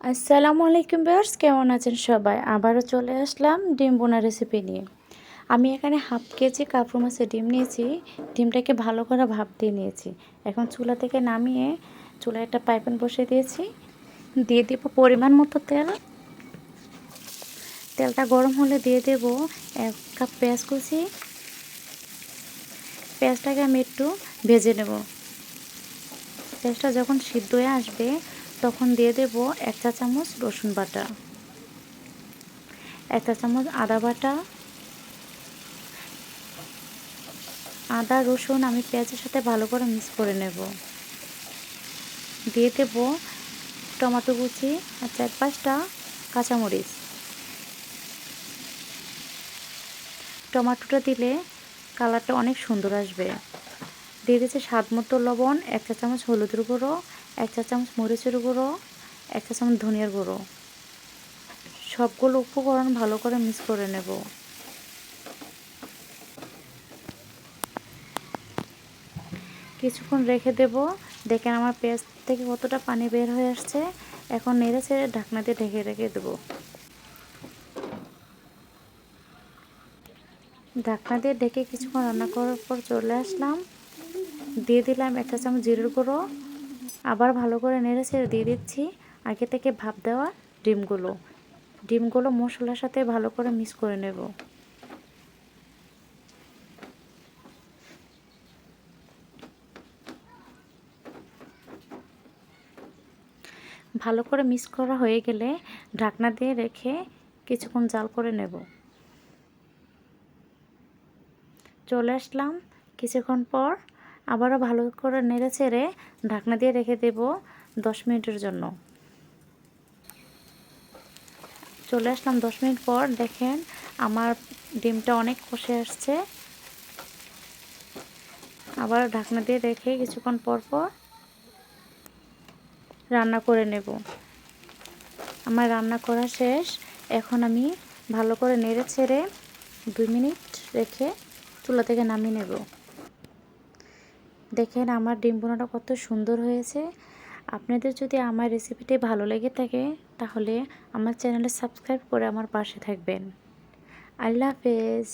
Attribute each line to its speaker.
Speaker 1: আসসালামু আলাইকুম ভিউয়ার্স, কেমন আছেন সবাই? আবারও চলে আসলাম ডিম বোনা রেসিপি নিয়ে। আমি এখানে হাফ কেজি কাফরু মাছের ডিম নিয়েছি। ডিমটাকে ভালো করে ভাপ দিয়ে নিয়েছি। এখন চুলা থেকে নামিয়ে চুলায় একটা পাইপ্যান বসিয়ে দিয়েছি। দিয়ে দেব পরিমাণ মতো তেল। তেলটা গরম হলে দিয়ে দেব 1 কাপ পেঁয়াজ কুচি। পেঁয়াজটাকে আমি একটু ভেজে নেব। পেঁয়াজটা যখন সিদ্ধ হয়ে আসবে তখন দিয়ে দেব 1 চা চামচ রসুন বাটা, 1 চা চামচ আদা বাটা। আদা রসুন আমি পেঁয়াজের সাথে ভালো করে মিক্স করে নেব। দিয়ে দেব টমেটো কুচি আর 4-5টা কাঁচামরিচ। টমেটোটা দিলে কালারটা অনেক সুন্দর আসবে। দিয়ে দিচ্ছি স্বাদ মতো লবণ, 1 চা চামচ হলুদের গুঁড়ো, 1 চা চামচ মরিচের গুঁড়ো, 1 চা চামচ ধনিয়ার গুঁড়ো। সবগুলো উপকরণ ভালো করে মিক্স করে নেব। কিছুক্ষণ রেখে দেব। দেখেন আমার পেঁয়াজ থেকে কতটা পানি বের হয়ে আসছে। এখন নেড়ে ছেড়ে ঢাকনা দিয়ে ঢেকে রেখে দেবো। ঢাকনা দিয়ে ঢেকে কিছুক্ষণ রান্না করার পর চলে আসলাম। দিয়ে দিলাম 1 চা চামচ জিরের গুঁড়ো। আবার ভালো করে নেড়ে ছেড়ে দিয়ে দিচ্ছি আগে থেকে ভাপ দেওয়া ডিমগুলো মশলার সাথে ভালো করে মিক্স করে নেব। ভালো করে মিক্স করা হয়ে গেলে ঢাকনা দিয়ে রেখে কিছুক্ষণ জাল করে নেব। চলে আসলাম কিছুক্ষণ পর। আবারও ভালো করে নেড়ে ছেড়ে ঢাকনা দিয়ে রেখে দেব 10 মিনিটের জন্য। চলে আসলাম 10 মিনিট পর। দেখেন আমার ডিমটা অনেক কষে আসছে। আবার ঢাকনা দিয়ে রেখে কিছুক্ষণ পর পর রান্না করে নেব। আমার রান্না করা শেষ। এখন আমি ভালো করে নেড়ে ছেড়ে 2 মিনিট রেখে চুলা থেকে নামিয়ে নেব। দেখেন আমার ডিম বোনাটা কত সুন্দর হয়েছে। আপনাদের যদি আমার রেসিপিটি ভালো লেগে থাকে তাহলে আমার চ্যানেলে সাবস্ক্রাইব করে আমার পাশে থাকবেন। আল্লাহ হাফেজ।